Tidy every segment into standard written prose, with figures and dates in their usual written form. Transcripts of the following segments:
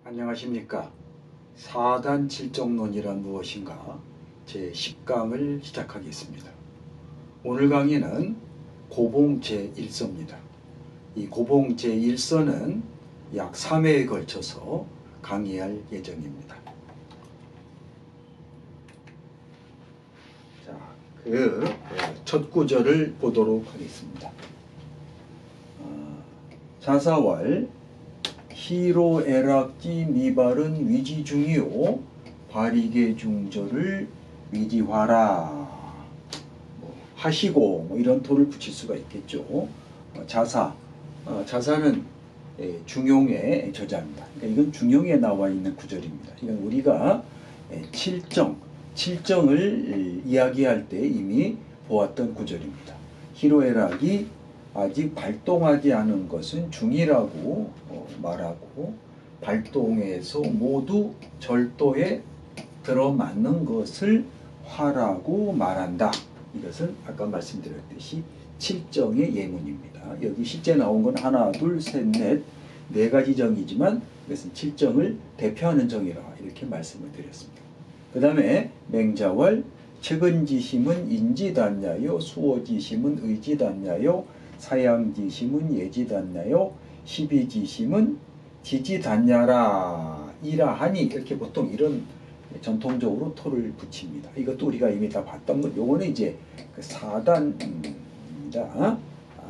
안녕하십니까. 4단 칠정론이란 무엇인가 제10강을 시작하겠습니다. 오늘 강의는 고봉 제1서입니다. 이 고봉 제1서는 약 3회에 걸쳐서 강의할 예정입니다. 자, 첫 구절을 보도록 하겠습니다. 자사왈 희로애락지 미발은 위지중이요 발이계 중절을 위지화라 하시고 이런 토를 붙일 수가 있겠죠. 자사는 중용의 저자입니다. 그러니까 이건 중용에 나와 있는 구절입니다. 이건 우리가 칠정을 이야기할 때 이미 보았던 구절입니다. 희로애락이 아직 발동하지 않은 것은 중이라고 말하고 발동해서 모두 절도에 들어맞는 것을 화라고 말한다. 이것은 아까 말씀드렸듯이 칠정의 예문입니다. 여기 실제 나온 건 하나, 둘, 셋, 넷, 네 가지 정이지만 이것은 칠정을 대표하는 정이라 이렇게 말씀을 드렸습니다. 그 다음에 맹자왈 측은지심은 인지단냐요 수어지심은 의지단냐요 사양지심은 예지단냐요 시비지심은 지지단냐라 이라하니 이렇게 보통 이런 전통적으로 토를 붙입니다. 이것도 우리가 이미 다 봤던 것. 요거는 이제 그 4단입니다.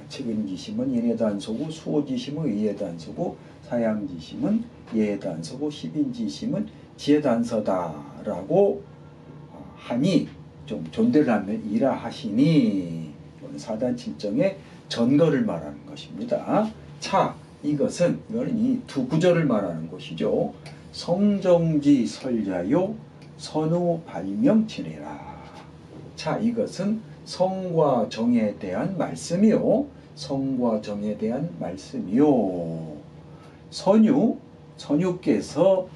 측은지심은 인해단소고 수어지심은 의해단소고 사양지심은 예해단소고 시빈지심은 지혜단서다라고 하니 좀 존대를 하면 이라하시니 4단 칠정의 전거를 말하는 것입니다. 이거는 이 두 구절을 말하는 것이죠. 성정지 설자요 선우 발명치내라. 이것은 성과 정에 대한 말씀이요. 성과 정에 대한 말씀이요. 선유께서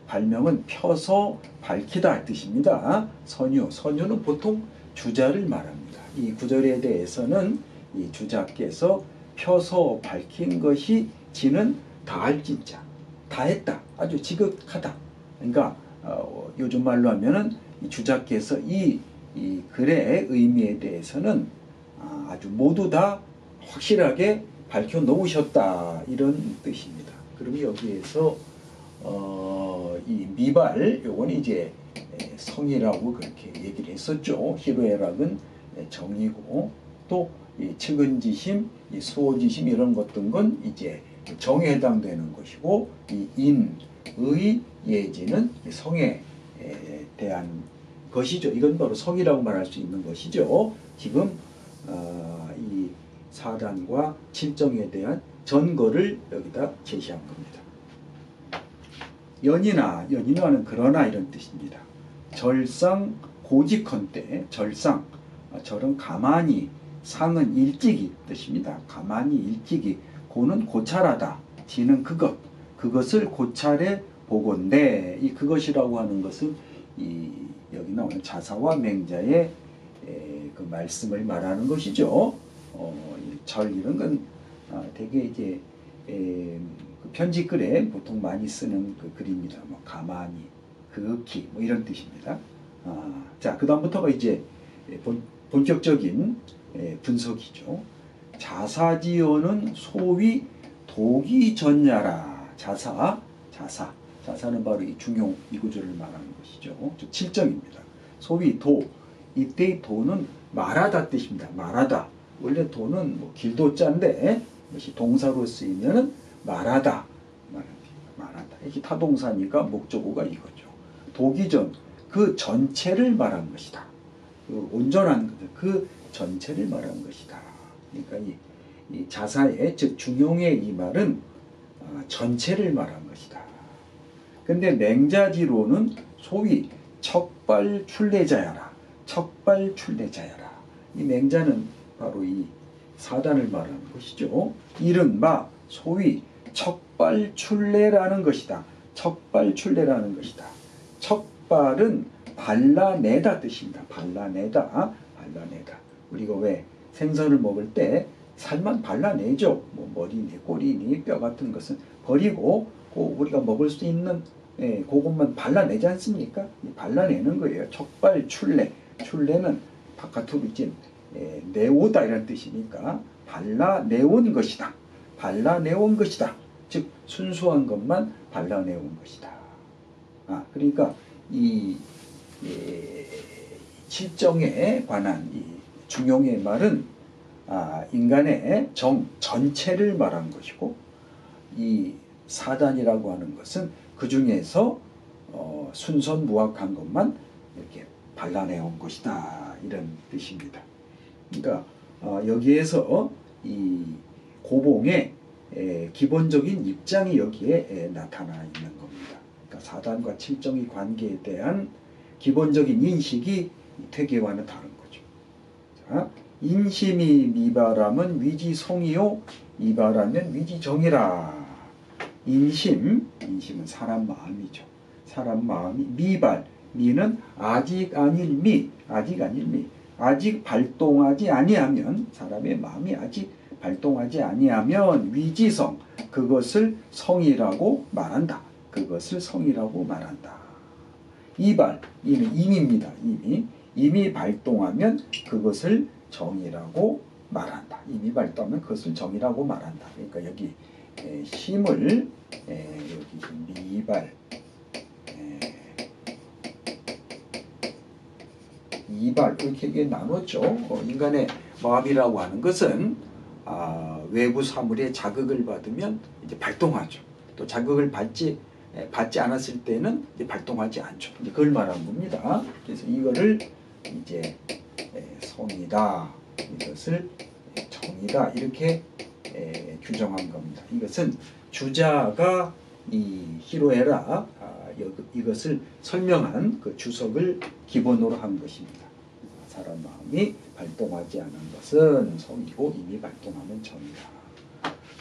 발명은 펴서 밝히다 뜻입니다. 선유는 보통 주자를 말합니다. 이 구절에 대해서는 이 주자께서 펴서 밝힌 것이 지는 다할 진짜, 다했다, 아주 지극하다. 그러니까 요즘 말로 하면은 이 주자께서 이 글의 의미에 대해서는 아주 모두 다 확실하게 밝혀 놓으셨다 이런 뜻입니다. 그럼 여기에서 이 미발 요건 이제 성이라고 그렇게 얘기를 했었죠. 희로애락은 정이고 또 이 측은지심, 이 수어지심 이런 것들은 이제 정에 해당되는 것이고 이 인, 의, 예지는 성에 대한 것이죠. 이건 바로 성이라고 말할 수 있는 것이죠. 지금 이 4단과 칠정에 대한 전거를 여기다 제시한 겁니다. 연인화는 그러나 이런 뜻입니다. 절상 고직헌때 절은 가만히 상은 일찍이 뜻입니다. 가만히 일찍이 고는 고찰하다 지는 그것을 고찰해 보건대 이 그것이라고 하는 것은 여기 나오는 자사와 맹자의 그 말씀을 말하는 것이죠. 절 이런 건 되게 이제 그 편지글에 보통 많이 쓰는 그 글입니다. 가만히 극히 이런 뜻입니다. 그 다음부터가 이제 본격적인 분석이죠. 자사지어는 소위 독이전야라. 자사는 바로 이 중용 이 구절을 말하는 것이죠. 칠정입니다. 소위 이때의 도는 말하다 뜻입니다. 말하다. 원래 도는 길도자인데 이것이 동사로 쓰이면 말하다. 이게 타동사니까 목적어가 이거죠. 독이전 그 전체를 말한 것이다. 온전한 그 전체를 말한 것이다. 그러니까 이 자사의 즉 중용의 이 말은 전체를 말한 것이다. 근데 맹자지로는 소위 척발출례자야라. 이 맹자는 바로 이 4단을 말하는 것이죠. 이른바 소위 척발출례라는 것이다. 척발은 발라내다 뜻입니다. 발라내다. 우리가 왜 생선을 먹을 때 살만 발라내죠. 머리니 꼬리니 뼈 같은 것은 버리고 우리가 먹을 수 있는 그것만 발라내지 않습니까? 발라내는 거예요. 촉발 출래. 출래는 바깥으로 이제 내오다 이런 뜻이니까 발라내온 것이다. 발라내온 것이다. 즉 순수한 것만 발라내온 것이다. 그러니까 이 칠정에 관한 이 중용의 말은 인간의 정 전체를 말한 것이고, 이 사단이라고 하는 것은 그 중에서 순선무악한 것만 이렇게 발라내온 것이다, 이런 뜻입니다. 그러니까 여기에서 이 고봉의 기본적인 입장이 여기에 나타나 있는 겁니다. 그러니까 사단과 칠정의 관계에 대한 기본적인 인식이 퇴계와는 다른 거죠. 자, 인심이 미바람은 위지성이요 이바라면 위지정이라. 인심은 사람 마음이죠. 사람 마음이 미발, 미는 아직 아닐 미, 아직 발동하지 아니하면, 사람의 마음이 아직 발동하지 아니하면 위지성, 그것을 성이라고 말한다. 그것을 성이라고 말한다. 이발, 이는 임입니다. 이미 발동하면 그것을 정이라고 말한다. 이미 발동하면 그것을 정이라고 말한다. 그러니까 여기 심을 여기 미발, 이발 이렇게 나눴죠. 인간의 마음이라고 하는 것은 외부 사물에 자극을 받으면 이제 발동하죠. 또 자극을 받지 않았을 때는 이제 발동하지 않죠. 이제 그걸 말한 겁니다. 그래서 이거를 이제 성이다, 이것을 정이다, 이렇게 규정한 겁니다. 이것은 주자가 이 히로에라 이것을 설명한 그 주석을 기본으로 한 것입니다. 사람 마음이 발동하지 않은 것은 성이고 이미 발동하면 정이다.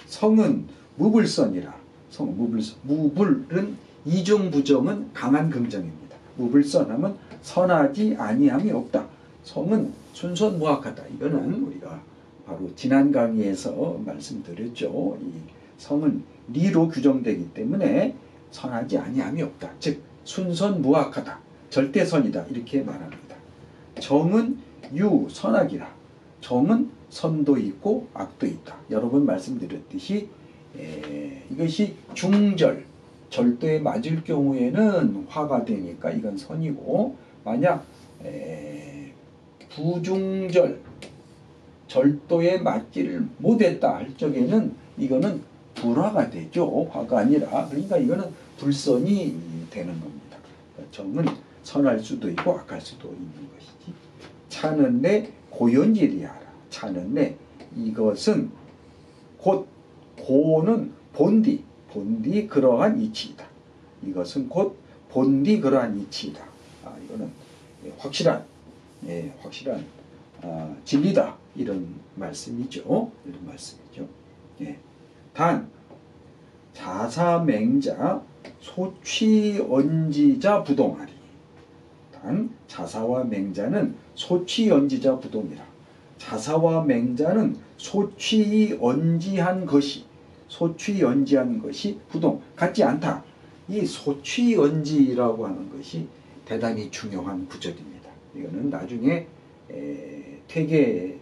성은 무불선이라. 성은 무불선. 무불은 이중부정은 강한 긍정입니다. 무불선하면 선하지 아니함이 없다. 성은 순선무악하다. 이거는 우리가 바로 지난 강의에서 말씀드렸죠. 이 성은 리로 규정되기 때문에 선하지 아니함이 없다. 즉 순선무악하다. 절대선이다. 이렇게 말합니다. 정은 선악이라. 정은 선도 있고 악도 있다. 여러 번 말씀드렸듯이 이것이 중절, 절도에 맞을 경우에는 화가 되니까 이건 선이고, 만약 부중절, 절도에 맞지를 못했다 할 적에는 이거는 불화가 되죠. 화가 아니라. 그러니까 이거는 불선이 되는 겁니다. 정은 선할 수도 있고 악할 수도 있는 것이지. 차는 내 고연질이하라. 차는 내, 이것은 곧, 고는 본디 그러한 이치이다. 이것은 곧 본디 그러한 이치이다. 이거는 확실한 진리다, 이런 말씀이죠. 단 자사맹자 소취언지자 부동하리. 단 자사와 맹자는 소취언지자 부동이라. 자사와 맹자는 소취언지한 것이 부동, 같지 않다. 이 소취언지라고 하는 것이 대단히 중요한 구절입니다. 이거는 나중에 퇴계의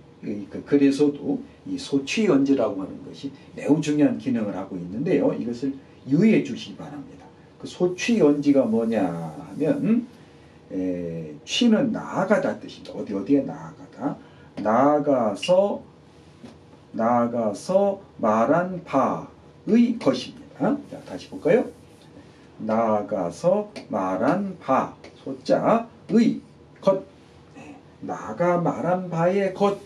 그 글에서도 이 소취언지라고 하는 것이 매우 중요한 기능을 하고 있는데요. 이것을 유의해 주시기 바랍니다. 그 소취언지가 뭐냐 하면 취는 나아가다 뜻입니다. 어디에 나아가다. 나아가서 말한 바의 것입니다. 자, 다시 볼까요? 나아가서 말한 바, 소자의 것, 나아가 말한 바의 것,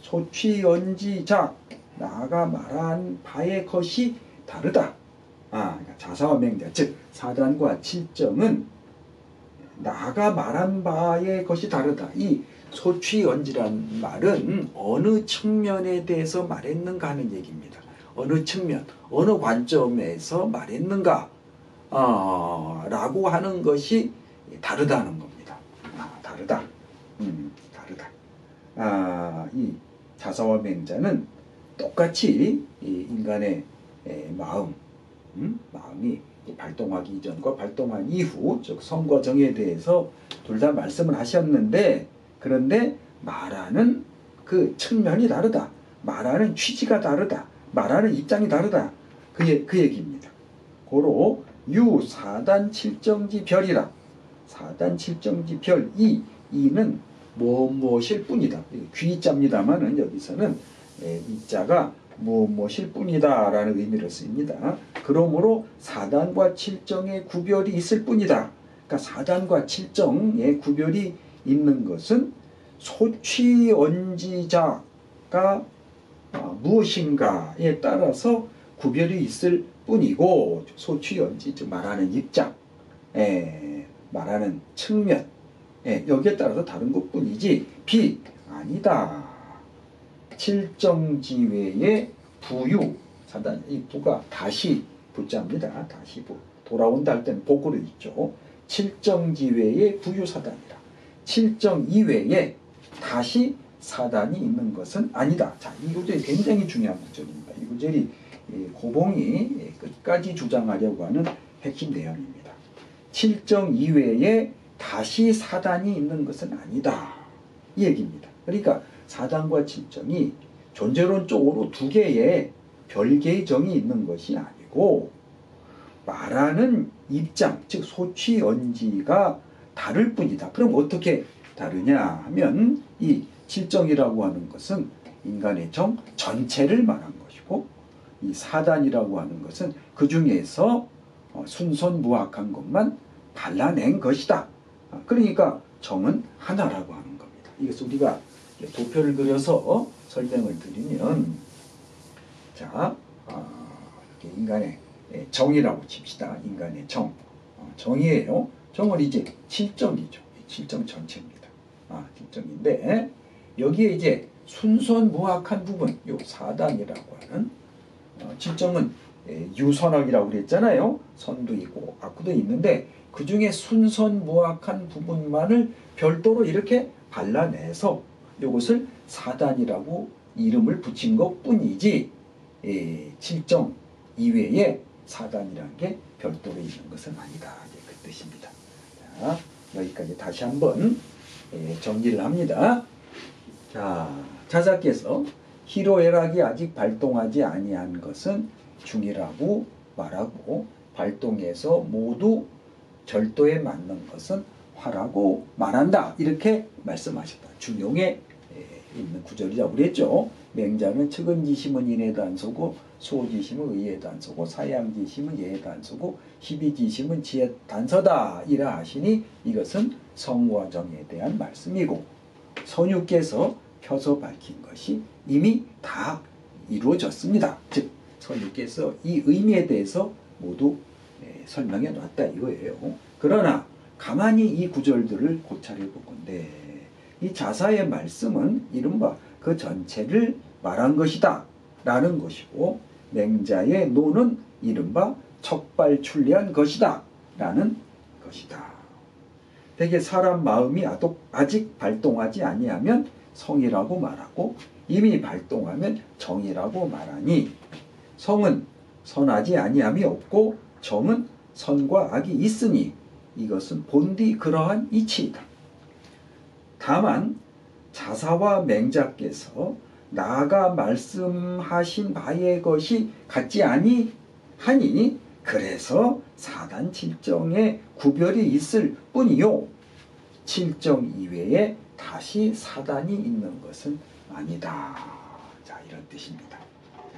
소취언지자, 나아가 말한 바의 것이 다르다. 그러니까 자사와 맹자, 즉 사단과 칠정은 나아가 말한 바의 것이 다르다. 이 소취언지란 말은 어느 측면에 대해서 말했는가 하는 얘기입니다. 어느 측면, 어느 관점에서 말했는가 라고 하는 것이 다르다는 겁니다. 다르다. 이 자사와 맹자는 똑같이 이 인간의 마음, 마음이 발동하기 이전과 발동한 이후, 즉 성과 정에 대해서 둘 다 말씀을 하셨는데, 그런데 말하는 그 측면이 다르다, 말하는 취지가 다르다, 말하는 입장이 다르다, 그 얘기입니다. 고로 유사단 칠정지 별이라. 사단 칠정지 별, 이는 무엇일 뿐이다. 귀자입니다만은 여기서는 이자가 무엇일 뿐이다 라는 의미를 씁니다. 그러므로 사단과 칠정의 구별이 있을 뿐이다. 그러니까 사단과 칠정의 구별이 있는 것은 소취언지자가 무엇인가에 따라서 구별이 있을 뿐이고, 소취언지, 즉 말하는 입장, 말하는 측면, 여기에 따라서 다른 것뿐이지 아니다. 칠정지외의 부유, 사단, 이 부가 다시 부자입니다. 다시 부. 돌아온다 할 때는 복으로 있죠. 칠정지외의 부유사단이라. 칠정 이외에 다시 사단이 있는 것은 아니다. 자, 이 구절이 굉장히 중요한 구절입니다. 이 구절이 고봉이 끝까지 주장하려고 하는 핵심 내용입니다. 칠정 이외에 다시 사단이 있는 것은 아니다. 이 얘기입니다. 그러니까 사단과 칠정이 존재론적으로 두 개의 별개의 정이 있는 것이 아니고, 말하는 입장, 즉 소취언지가 다를 뿐이다. 그럼 어떻게 다르냐 하면, 이 칠정이라고 하는 것은 인간의 정 전체를 말한 것이고, 이 사단이라고 하는 것은 그 중에서 순손무악한 것만 발라낸 것이다. 그러니까 정은 하나라고 하는 겁니다. 이것을 우리가 도표를 그려서 설명을 드리면, 자, 이렇게 인간의 정이라고 칩시다. 인간의 정, 정이에요. 정은 이제 칠정이죠. 칠정 전체입니다. 칠정인데, 여기에 이제 순손무악한 부분, 요 사단이라고 하는, 칠정은 유선악이라고 그랬잖아요. 선도 있고 악도 있는데, 그 중에 순손무악한 부분만을 별도로 이렇게 발라내서 이것을 사단이라고 이름을 붙인 것 뿐이지, 칠정 이외에 사단이라는 게 별도로 있는 것은 아니다. 그 뜻입니다. 자, 여기까지 다시 한번 정리를 합니다. 자, 자사께서 희로애락이 아직 발동하지 아니한 것은 중이라고 말하고, 발동해서 모두 절도에 맞는 것은 화라고 말한다. 이렇게 말씀하셨다. 중용에 있는 구절이라고 그랬죠. 맹자는 측은지심은 인에도 안 서고, 소지심은 의에도 안 서고, 사양지심은 예에도 안 서고, 희비지심은 지혜도 안 서다. 이라 하시니 이것은 성과 정에 대한 말씀이고, 선유께서 펴서 밝힌 것이 이미 다 이루어졌습니다. 즉 선유께서 이 의미에 대해서 모두 설명해 놨다 이거예요. 그러나 가만히 이 구절들을 고찰해 보건대, 이 자사의 말씀은 이른바 그 전체를 말한 것이다 라는 것이고, 맹자의 노는 이른바 척발출리한 것이다 라는 것이다. 대개 사람 마음이 아직 발동하지 아니하면 성이라고 말하고, 이미 발동하면 정이라고 말하니, 성은 선하지 아니함이 없고 정은 선과 악이 있으니 이것은 본디 그러한 이치이다. 다만 자사와 맹자께서 나아가 말씀하신 바의 것이 같지 아니하니, 그래서 사단 칠정의 구별이 있을 뿐이요, 칠정 이외에 다시 사단이 있는 것은 아니다. 자, 이런 뜻입니다.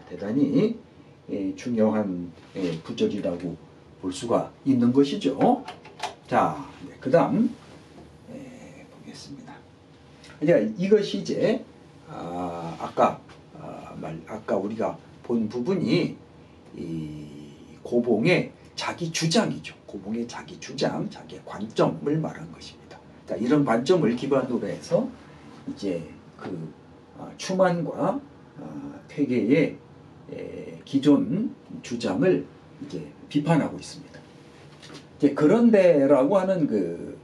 대단히 중요한 구절이라고 볼 수가 있는 것이죠. 자, 그 다음 보겠습니다. 이제 이것이 이제 아까 우리가 본 부분이 이 고봉의 자기 주장이죠. 고봉의 자기 주장, 자기의 관점을 말한 것입니다. 자, 이런 관점을 기반으로 해서 이제 그 추만과 퇴계의 기존 주장을 이제 비판하고 있습니다. 이제 그런데라고 하는 그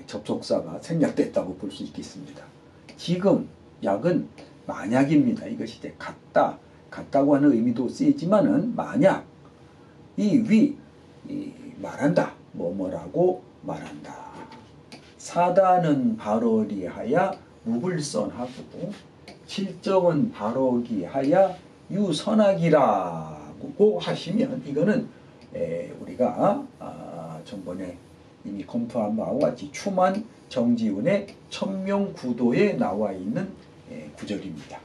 접속사가 생략됐다고 볼 수 있겠습니다. 지금 약은 만약입니다. 이것이 이제 같다고 하는 의미도 쓰이지만은 만약 이 말한다. 뭐뭐라고 말한다. 사다는 발언이하야 무불선하고 칠정은 발언이하야 유선하기라고 하시면 이거는 우리가 전번에 이미 검토한 바와 같이 추만 정지훈의 천명구도에 나와 있는 구절입니다.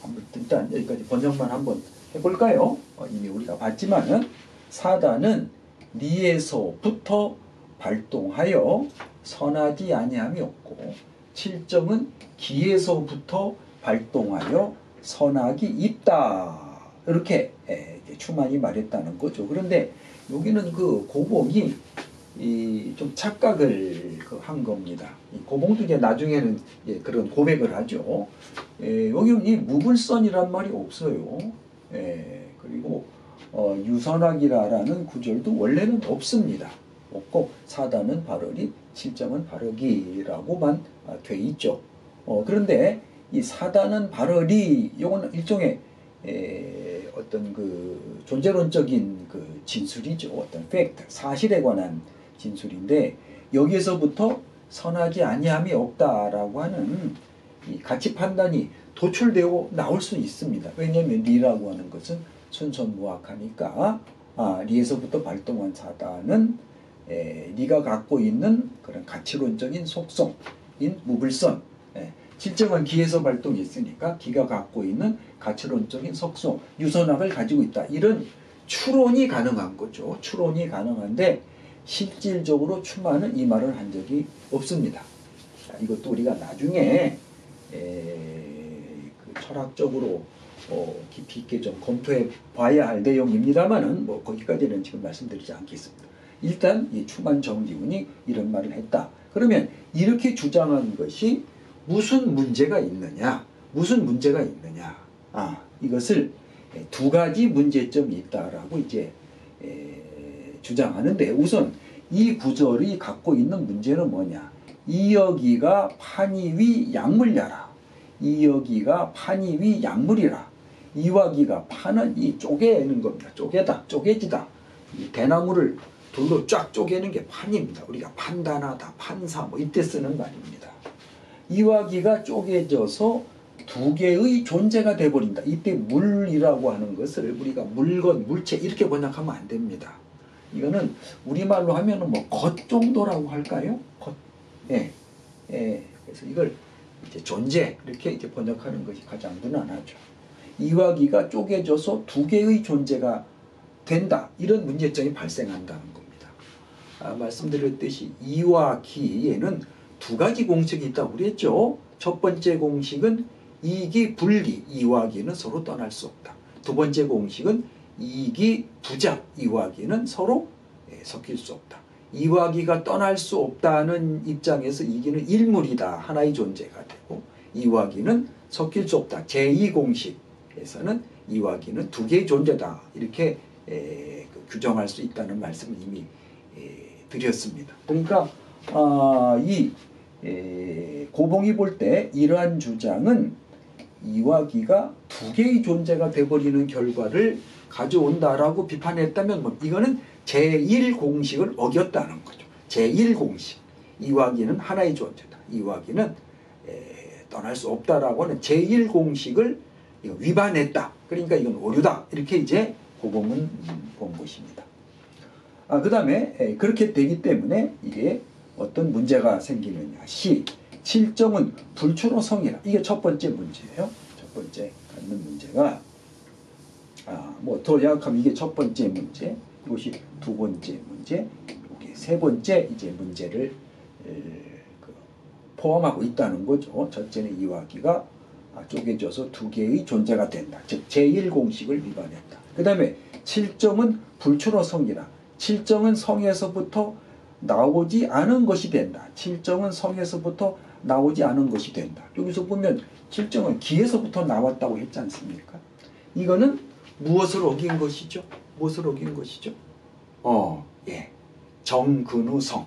한번 일단 여기까지 번역만 한번 해볼까요? 이미 우리가 봤지만은 사다는 리에서부터 발동하여 선하지 아니함이 없고 칠정은 기에서부터 발동하여 선악이 있다. 이렇게 추만이 말했다는 거죠. 그런데 여기는 그 고봉이 좀 착각을 한 겁니다. 고봉도 이제 나중에는 그런 고백을 하죠. 여기는 이 무불선이란 말이 없어요. 그리고 유선악이라는 구절도 원래는 없습니다. 없고 사다는 발언이 칠정은 발언이라고만 돼 있죠. 그런데 이 사다는 발언이 이건 일종의 어떤 그 존재론적인 그 진술이죠. 어떤 팩트, 사실에 관한 진술인데 여기에서부터 선하지 아니함이 없다라고 하는 이 가치 판단이 도출되어 나올 수 있습니다. 왜냐하면 리라고 하는 것은 순선무악하니까 리에서부터 발동한 사다는 리가 갖고 있는 그런 가치론적인 속성인 무불선, 칠정은 기에서 발동했으니까 기가 갖고 있는 가치론적인 속성, 유선학을 가지고 있다. 이런 추론이 가능한 거죠. 추론이 가능한데 실질적으로 추만은 이 말을 한 적이 없습니다. 자, 이것도 우리가 나중에 그 철학적으로 깊이 있게 좀 검토해 봐야 할 내용입니다만은 뭐 거기까지는 지금 말씀드리지 않겠습니다. 일단 이 추만 정지훈이 이런 말을 했다. 그러면 이렇게 주장한 것이 무슨 문제가 있느냐? 무슨 문제가 있느냐? 이것을 두 가지 문제점이 있다라고 이제 주장하는데 우선 이 구절이 갖고 있는 문제는 뭐냐? 이여기가 판이위 약물야라. 이여기가 판이위 약물이라. 이와기가 판은 이 쪼개는 겁니다. 쪼개다, 쪼개지다. 이 대나무를 돌로 쫙 쪼개는 게 판입니다. 우리가 판단하다, 판사 뭐 이때 쓰는 말입니다. 이와기가 쪼개져서 두 개의 존재가 돼버린다. 이때 물이라고 하는 것을 우리가 물건, 물체 이렇게 번역하면 안 됩니다. 이거는 우리말로 하면은 뭐 것 정도라고 할까요? 것. 그래서 이걸 이제 존재 이렇게 이제 번역하는 것이 가장 무난하죠. 이와기가 쪼개져서 두 개의 존재가 된다. 이런 문제점이 발생한다는 겁니다. 말씀드렸듯이 이와 기에는 두 가지 공식이 있다고 그랬죠. 첫 번째 공식은 이기 분리, 이와 기는 서로 떠날 수 없다. 두 번째 공식은 이기 부작, 이와 기는 서로 섞일 수 없다. 이와 기가 떠날 수 없다는 입장에서 이기는 일물이다. 하나의 존재가 되고 이와 기는 섞일 수 없다. 제2공식에서는 이와 기는 두 개의 존재다. 이렇게 규정할 수 있다는 말씀을 이미 드렸습니다. 그러니까 이 고봉이 볼 때 이러한 주장은 이와 기가 두 개의 존재가 돼버리는 결과를 가져온다라고 비판했다면 뭐 이거는 제1공식을 어겼다는 거죠. 제1공식. 이와 기는 하나의 존재다. 이와 기는 떠날 수 없다라고 하는 제1공식을 위반했다. 그러니까 이건 오류다. 이렇게 이제 고봉은 본 것입니다. 그 다음에 그렇게 되기 때문에 이게 어떤 문제가 생기느냐. 칠정은 불초로 성이라. 이게 첫 번째 문제예요. 첫 번째 갖는 문제가 뭐 더 약하면 이게 첫 번째 문제, 이것이 두 번째 문제, 이게 세 번째 이제 문제를 포함하고 있다는 거죠. 첫째는 이와기가 쪼개져서 두 개의 존재가 된다. 즉 제1공식을 위반했다. 그 다음에 칠정은 불초로 성이라. 칠정은 성에서부터 나오지 않은 것이 된다. 칠정은 성에서부터 나오지 않은 것이 된다. 여기서 보면 칠정은 기에서부터 나왔다고 했지 않습니까? 이거는 무엇을 어긴 것이죠? 무엇을 어긴 것이죠? 정근우성.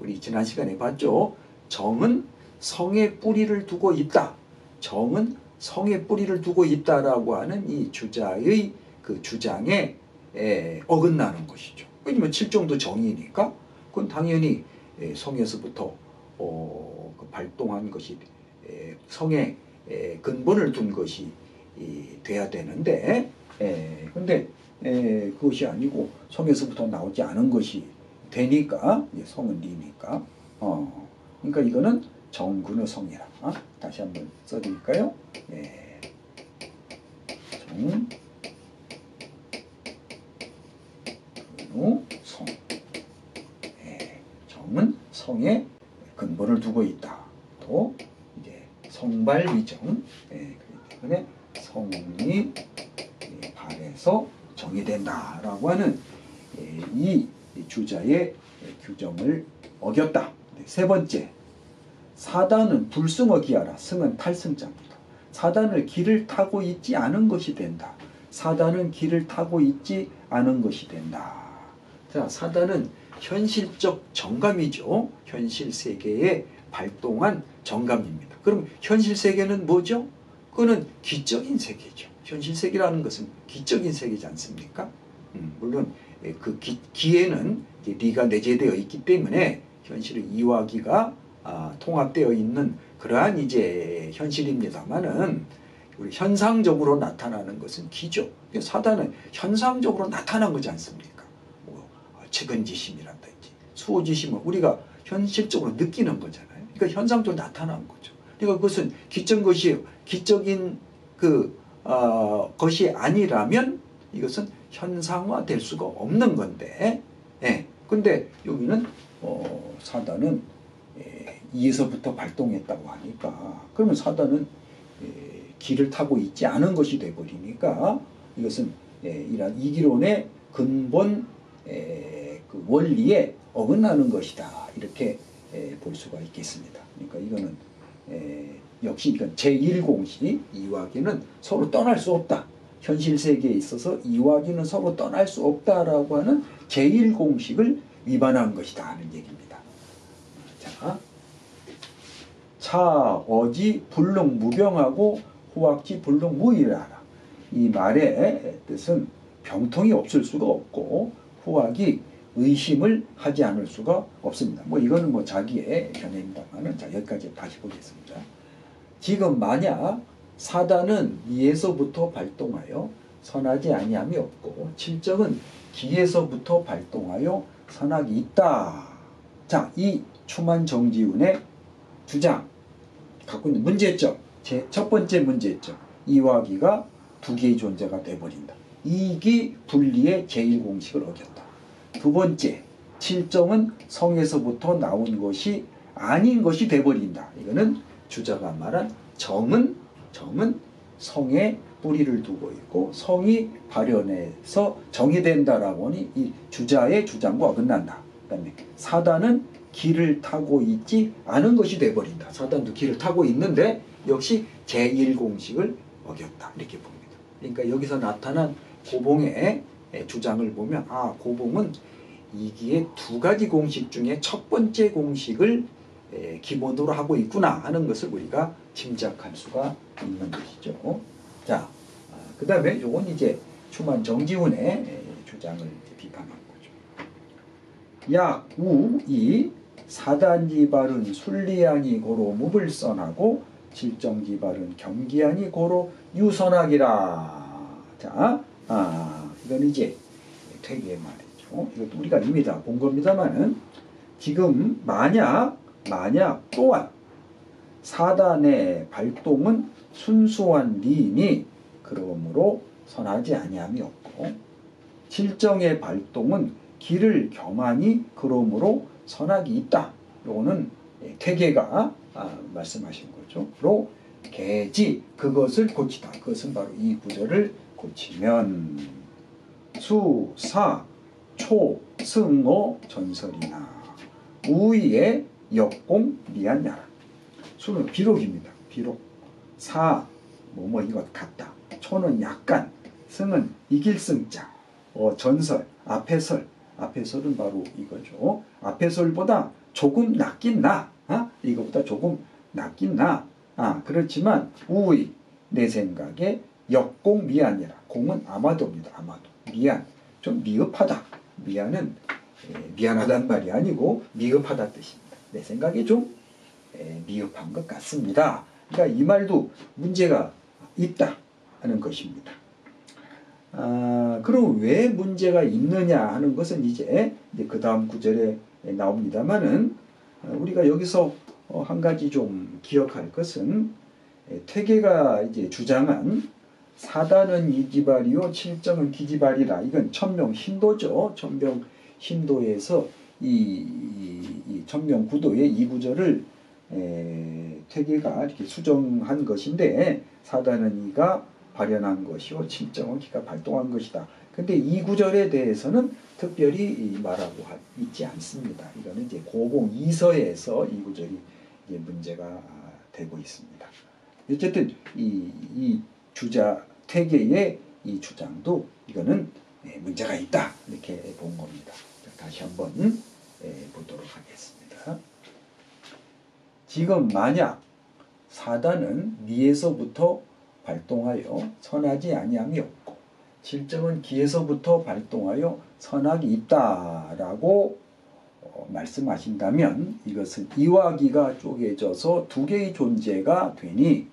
우리 지난 시간에 봤죠? 정은 성의 뿌리를 두고 있다. 정은 성의 뿌리를 두고 있다라고 하는 이 주자의 그 주장에 어긋나는 것이죠. 왜냐면 칠정도 정이니까 그건 당연히 성에서부터 그 발동한 것이 성의 근본을 둔 것이 돼야 되는데 근데 그것이 아니고 성에서부터 나오지 않은 것이 되니까 성은 리니까 그러니까 이거는 정근의 성이라 다시 한번 써드릴까요? 성. 정은 성에 근본을 두고 있다. 또 이제 성발위정. 그렇기 때문에 성이 발에서 정이 된다라고 하는 이 주자의 규정을 어겼다. 세 번째, 사단은 불승어 기하라. 승은 탈승자입니다. 사단을 길을 타고 있지 않은 것이 된다. 사단은 길을 타고 있지 않은 것이 된다. 자, 사단은 현실적 정감이죠. 현실 세계에 발동한 정감입니다. 그럼 현실 세계는 뭐죠? 그거는 기적인 세계죠. 현실 세계라는 것은 기적인 세계지 않습니까? 물론 그 기에는 리가 내재되어 있기 때문에 현실의 이와기가 통합되어 있는 그러한 이제 현실입니다만은 현상적으로 나타나는 것은 기죠. 사단은 현상적으로 나타난 거지 않습니까? 뭐 측은지심이란든지 수호지심은 우리가 현실적으로 느끼는 거잖아요. 그러니까 현상적으로 나타난 거죠. 그러니까 그것은 기적인 것이 아니라면 이것은 현상화될 수가 없는 건데, 근데 여기는 사단은 이에서부터 발동했다고 하니까 그러면 사단은 길을 타고 있지 않은 것이 되어버리니까 이것은 이러한 이기론의 근본 그 원리에 어긋나는 것이다. 이렇게 볼 수가 있겠습니다. 그러니까 이거는 역시 이건 제1공식 이와 기는 서로 떠날 수 없다. 현실 세계에 있어서 이와 기는 서로 떠날 수 없다라고 하는 제1공식을 위반한 것이다 하는 얘기입니다. 자, 차어지 불능 무병하고 후학지 불능 무일하라. 이 말의 뜻은 병통이 없을 수가 없고 후학이 의심을 하지 않을 수가 없습니다. 뭐 이거는 뭐 자기의 견해입니다만은 자 여기까지 다시 보겠습니다. 지금 만약 사단은 미에서부터 발동하여 선하지 아니함이 없고 칠정은 기에서부터 발동하여 선악이 있다. 자, 이 추만 정지훈의 주장 갖고 있는 문제점, 첫 번째 문제점, 이와 기가 두 개의 존재가 돼버린다. 이기 분리의 제1공식을 어겼다. 두 번째, 칠정은 성에서부터 나온 것이 아닌 것이 돼버린다. 이거는 주자가 말한 정은 성에 뿌리를 두고 있고 성이 발현해서 정이 된다라고 하니 이 주자의 주장과 어긋난다. 그 다음에 사단은 길을 타고 있지 않은 것이 돼버린다. 사단도 길을 타고 있는데 역시 제1공식을 어겼다. 이렇게 봅니다. 그러니까 여기서 나타난 고봉의 주장을 보면 고봉은 이기의 두 가지 공식 중에 첫 번째 공식을 기본으로 하고 있구나 하는 것을 우리가 짐작할 수가 있는 것이죠. 자, 그 다음에 요건 이제 추만 정지훈의 주장을 비판한 거죠. 약, 우, 이 사단지발은 순리하니 고로 무불선하고 칠정지발은 경기하니 고로 유선하기라. 자, 이건 이제 퇴계의 말이죠. 이것도 우리가 이미 다 본 겁니다만은 지금 만약 또한 사단의 발동은 순수한 리이니 그러므로 선하지 아니함이 없고 칠정의 발동은 길을 겸하니 그러므로 선악이 있다. 요거는 퇴계가 말씀하신 거죠. 로 개지 그것을 고치다. 그것은 바로 이 구절을 고치면 수, 사, 초, 승어, 전설이나 우위의 역공, 미안야라. 수는 비록입니다. 비록. 사, 이것 같다. 초는 약간. 승은 이길 승자. 전설, 앞의 설. 앞의 설은 바로 이거죠. 앞의 설보다 조금 낫긴 나. 이거보다 조금 낫긴 나. 그렇지만 우의 내 생각에 역공 미안이라. 공은 아마도입니다. 아마도. 미안. 좀 미흡하다. 미안하다는 말이 아니고 미흡하다 뜻입니다. 내 생각에 좀 미흡한 것 같습니다. 그러니까 이 말도 문제가 있다 하는 것입니다. 그럼 왜 문제가 있느냐 하는 것은 이제 그 다음 구절에 나옵니다만은, 우리가 여기서 한 가지 좀 기억할 것은, 퇴계가 이제 주장한 사단은 이기발이요 칠정은 기기발이라, 이건 천명신도죠. 천명신도에서 이 천명구도의 이 구절을 퇴계가 이렇게 수정한 것인데, 사단은 이가 발현한 것이요 칠정은 기가 발동한 것이다. 근데 이 구절에 대해서는 특별히 말하고 있지 않습니다. 이거는 이제 고공 이서에서 이 구절이 이제 문제가 되고 있습니다. 어쨌든 이 주자 퇴계의 이 주장도 이거는 문제가 있다, 이렇게 본 겁니다. 다시 한번 보도록 하겠습니다. 지금 만약 사단은 미에서부터 발동하여 선하지 아니함이 없고, 칠정은 기에서부터 발동하여 선악이 있다라고 말씀하신다면, 이것은 이와 기가 쪼개져서 두 개의 존재가 되니,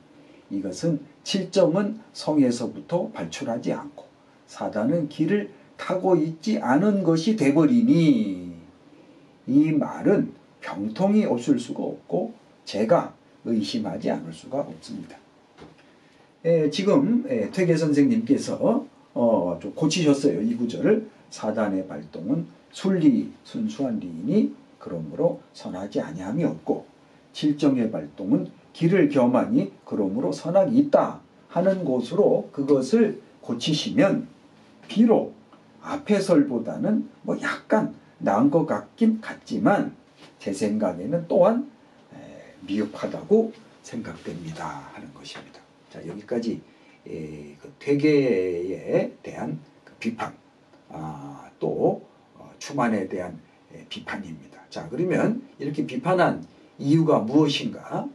이것은 칠정은 성에서부터 발출하지 않고 사단은 기를 타고 있지 않은 것이 돼버리니, 이 말은 병통이 없을 수가 없고 제가 의심하지 않을 수가 없습니다. 지금 퇴계 선생님께서 좀 고치셨어요. 이 구절을. 사단의 발동은 순리, 순수한 리이니 그러므로 선하지 아니함이 없고, 칠정의 발동은 기를 겸하니 그러므로 선악이 있다 하는 곳으로 그것을 고치시면, 비록 앞의 설보다는 약간 나은 것 같긴 같지만 제 생각에는 또한 미흡하다고 생각됩니다 하는 것입니다. 자, 여기까지 그 퇴계에 대한 그 비판, 또 추만에 대한 비판입니다. 자, 그러면 이렇게 비판한 이유가 무엇인가,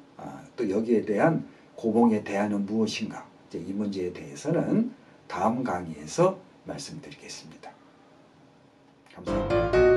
또 여기에 대한 고봉의 대안은 무엇인가, 이제 이 문제에 대해서는 다음 강의에서 말씀드리겠습니다. 감사합니다.